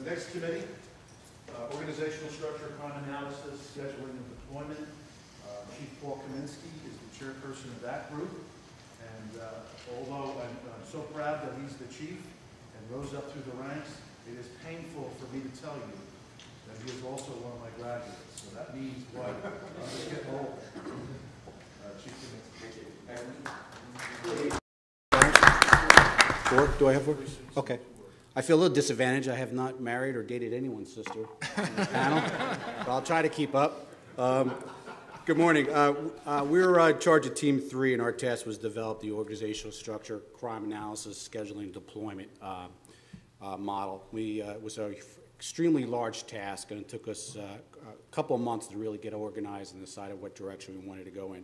The next committee, organizational structure, crime analysis, scheduling, and deployment. Chief Paul Kaminsky is the chairperson of that group. And although I'm so proud that he's the chief and rose up through the ranks, it is painful for me to tell you that he is also one of my graduates. So that means what? I'm just getting old. Chief Kaminsky. Thank you. Four? Do I have four? Okay. I feel a little disadvantaged. I have not married or dated anyone's sister on the panel, but I'll try to keep up. Good morning. We were in charge of Team 3, and our task was to develop the organizational structure, crime analysis, scheduling, deployment model. It was an extremely large task, and it took us a couple of months to really get organized and decide what direction we wanted to go in.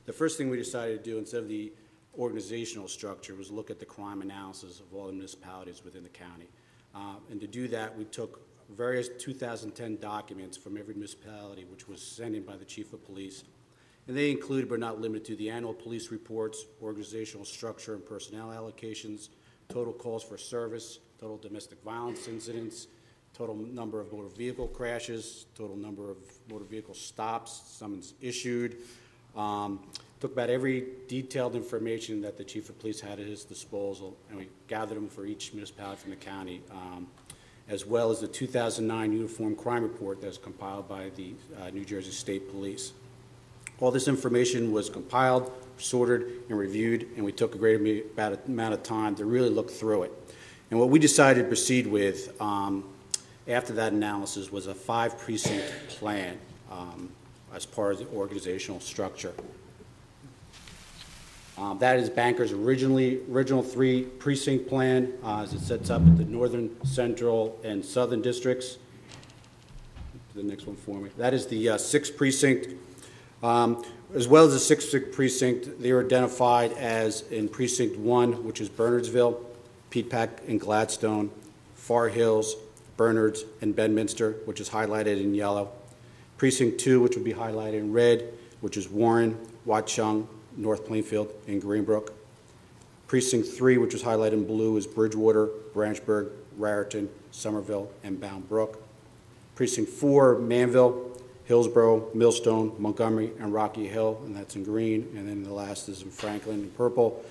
The first thing we decided to do, instead of the organizational structure, was look at the crime analysis of all the municipalities within the county. And to do that, we took various 2010 documents from every municipality, which was sent in by the Chief of Police. And they included, but not limited to, the annual police reports, organizational structure and personnel allocations, total calls for service, total domestic violence incidents, total number of motor vehicle crashes, total number of motor vehicle stops, summons issued. Took about every detailed information that the Chief of Police had at his disposal, and we gathered them for each municipality from the county, as well as the 2009 Uniform Crime Report that was compiled by the New Jersey State Police. All this information was compiled, sorted, and reviewed, and we took a great amount of time to really look through it. And what we decided to proceed with after that analysis was a 5-precinct plan as part of the organizational structure. That is Banker's original 3-precinct plan, as it sets up the northern, central, and southern districts. The next one for me. That is the 6th precinct. As well as the 6th precinct, they are identified as in Precinct 1, which is Bernardsville, Peatpack and Gladstone, Far Hills, Bernards, and Bedminster, which is highlighted in yellow. Precinct 2, which would be highlighted in red, which is Warren, Watchung, North Plainfield, and Greenbrook. Precinct 3, which was highlighted in blue, is Bridgewater, Branchburg, Raritan, Somerville, and Bound Brook. Precinct 4, Manville, Hillsborough, Millstone, Montgomery, and Rocky Hill, and that's in green. And then the last is in Franklin in purple.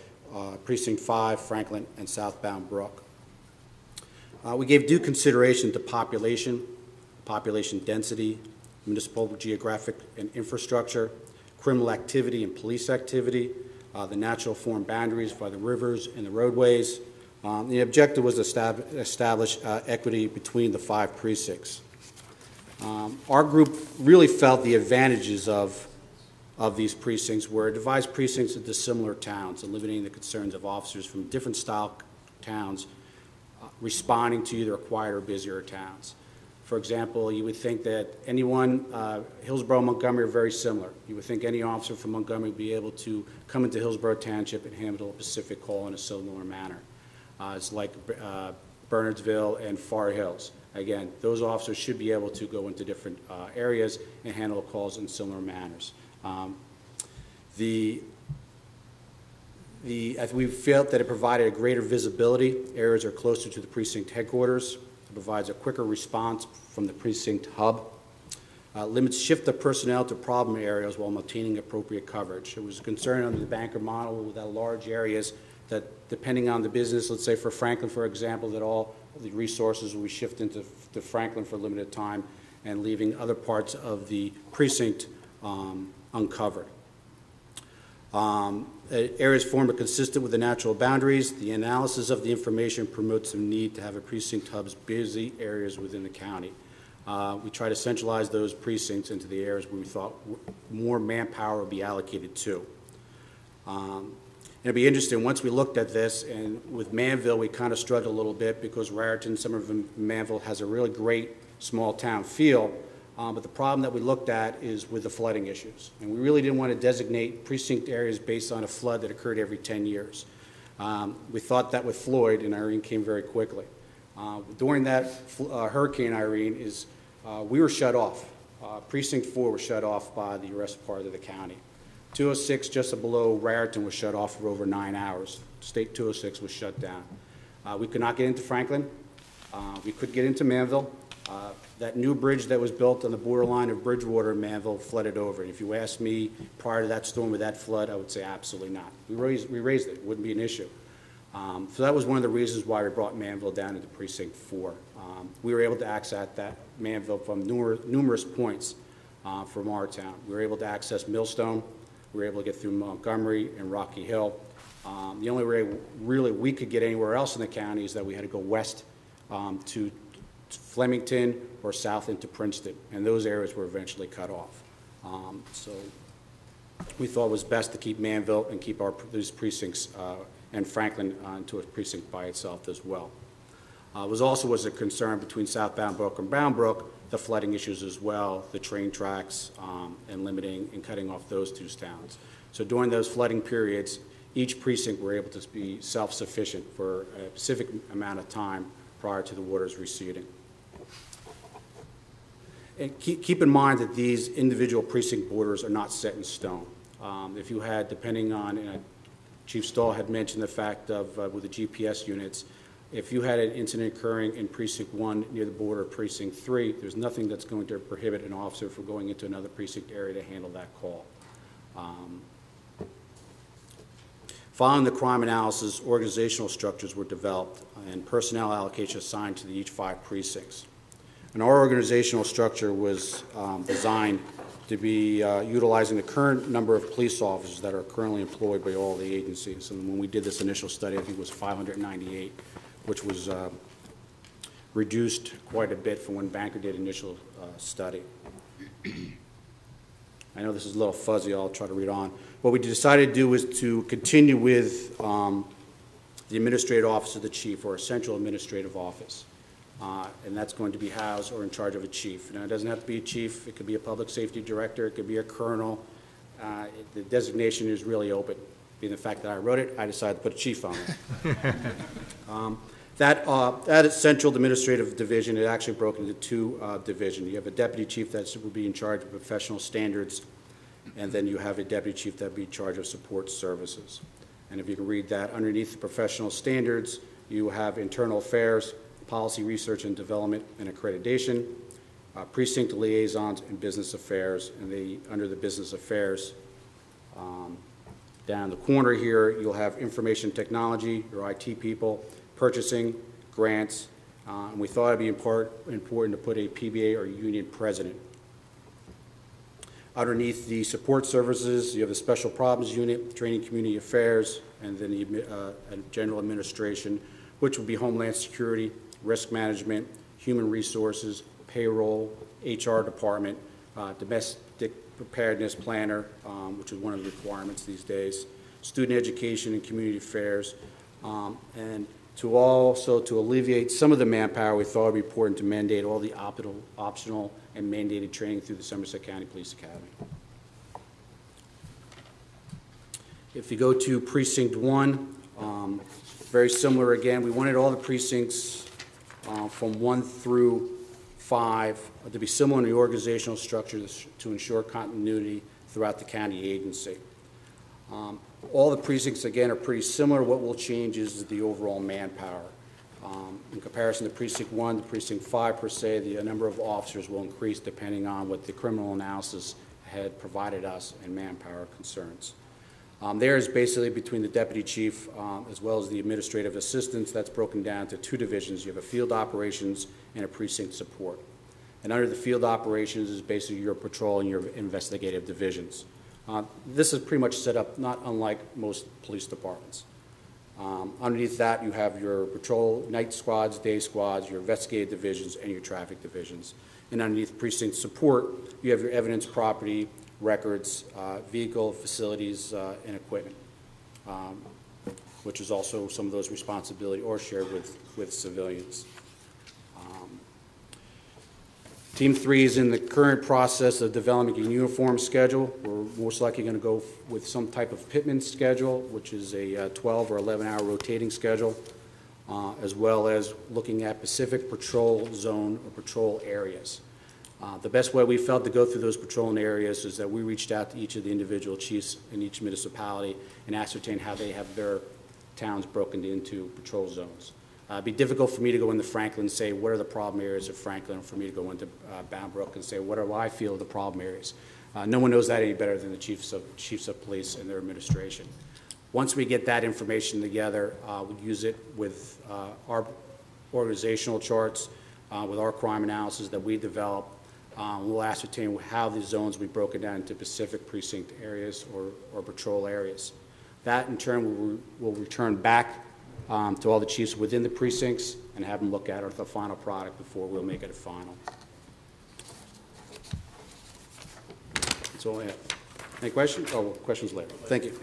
Precinct 5, Franklin, and Southbound Brook. We gave due consideration to population density, municipal geographic and infrastructure, criminal activity and police activity, the natural form boundaries by the rivers and the roadways. The objective was to establish equity between the 5 precincts. Our group really felt the advantages of these precincts were it divides precincts into similar towns, eliminating the concerns of officers from different style towns responding to either quieter or busier towns. For example, you would think that anyone, Hillsborough and Montgomery are very similar. You would think any officer from Montgomery would be able to come into Hillsborough Township and handle a specific call in a similar manner. It's like Bernardsville and Far Hills. Again, those officers should be able to go into different areas and handle calls in similar manners. We felt that it provided a greater visibility. Areas are closer to the precinct headquarters. It provides a quicker response from the precinct hub. Limits shift of personnel to problem areas while maintaining appropriate coverage. There was a concern under the Banker model with that large areas that depending on the business, let's say for Franklin, for example, that all the resources will be shifted to Franklin for a limited time and leaving other parts of the precinct uncovered. Areas formed are consistent with the natural boundaries. The analysis of the information promotes the need to have a precinct hub's busy areas within the county. We try to centralize those precincts into the areas where we thought more manpower would be allocated to. It'll be interesting, once we looked at this, and with Manville we kind of struggled a little bit because Raritan, Somerville, Manville has a really great small town feel. But the problem that we looked at is with the flooding issues. And we really didn't want to designate precinct areas based on a flood that occurred every 10 years. We thought that with Floyd, and Irene came very quickly. During that Hurricane Irene, we were shut off. Precinct 4 was shut off by the rest part of the county. 206, just below Raritan, was shut off for over 9 hours. State 206 was shut down. We could not get into Franklin. We could get into Manville. That new bridge that was built on the borderline of Bridgewater and Manville flooded over. If you asked me prior to that storm with that flood, I would say absolutely not. We raised it. It wouldn't be an issue. So that was one of the reasons why we brought Manville down into Precinct 4. We were able to access that Manville from numerous points from our town. We were able to access Millstone. We were able to get through Montgomery and Rocky Hill. The only way really we could get anywhere else in the county is that we had to go west to Flemington or south into Princeton, and those areas were eventually cut off. So we thought it was best to keep Manville and keep these precincts and Franklin into a precinct by itself as well. Was a concern between southbound Brook and Bound Brook, the flooding issues as well, the train tracks, and limiting and cutting off those two towns. So during those flooding periods, each precinct were able to be self-sufficient for a specific amount of time prior to the waters receding. And keep in mind that these individual precinct borders are not set in stone. If you had, depending on, Chief Stahl had mentioned the fact of with the GPS units, if you had an incident occurring in Precinct 1 near the border of Precinct 3, there's nothing that's going to prohibit an officer from going into another precinct area to handle that call. Following the crime analysis, organizational structures were developed and personnel allocation assigned to each 5 precincts. And our organizational structure was designed to be utilizing the current number of police officers that are currently employed by all the agencies. And when we did this initial study, I think it was 598, which was reduced quite a bit from when Banker did initial study. I know this is a little fuzzy, I'll try to read on. What we decided to do is to continue with the administrative office of the chief, or a central administrative office. And that's going to be housed or in charge of a chief. Now, it doesn't have to be a chief. It could be a public safety director. It could be a colonel. The designation is really open. Being the fact that I wrote it, I decided to put a chief on it. That central administrative division is actually broken into 2 divisions. You have a deputy chief that will be in charge of professional standards, and then you have a deputy chief that will be in charge of support services. And if you can read that, underneath the professional standards, you have internal affairs, policy research and development and accreditation, precinct liaisons and business affairs, and under the business affairs, down the corner here, you'll have information technology, your IT people, purchasing, grants, and we thought it'd be important to put a PBA or union president. Underneath the support services, you have the special problems unit, training community affairs, and then the general administration, which would be Homeland Security, risk management, human resources, payroll, HR department, domestic preparedness planner, which is one of the requirements these days, student education and community affairs, and to alleviate some of the manpower, we thought it would be important to mandate all the optional and mandated training through the Somerset County Police Academy. If you go to Precinct 1, very similar again. We wanted all the precincts from 1 through 5 to be similar in the organizational structure to ensure continuity throughout the county agency. All the precincts, again, are pretty similar. What will change is the overall manpower. In comparison to Precinct 1 to Precinct 5, per se, the number of officers will increase depending on what the criminal analysis had provided us and manpower concerns. There is basically between the deputy chief as well as the administrative assistants. That's broken down to 2 divisions. You have a field operations and a precinct support. And under the field operations is basically your patrol and your investigative divisions. This is pretty much set up not unlike most police departments. Underneath that, you have your patrol night squads, day squads, your investigative divisions, and your traffic divisions. And underneath precinct support, you have your evidence, property, records, vehicle, facilities, and equipment, which is also some of those responsibilities or shared with civilians. Team 3 is in the current process of developing a uniform schedule. We're most likely going to go with some type of pitman schedule, which is a 12 or 11-hour rotating schedule, as well as looking at Pacific patrol zone or patrol areas. The best way we felt to go through those patrolling areas is that we reached out to each of the individual chiefs in each municipality and ascertained how they have their towns broken into patrol zones. It'd be difficult for me to go into Franklin and say, what are the problem areas of Franklin, and for me to go into Bound Brook and say, what do I feel are the problem areas? No one knows that any better than the chiefs of police and their administration. Once we get that information together, we use it with our organizational charts, with our crime analysis that we develop. We'll ascertain how the zones will be broken down into specific precinct areas or patrol areas. That, in turn, will return back to all the chiefs within the precincts and have them look at the final product before we'll make it a final. That's all I have. Any questions? Oh, questions later. Thank you.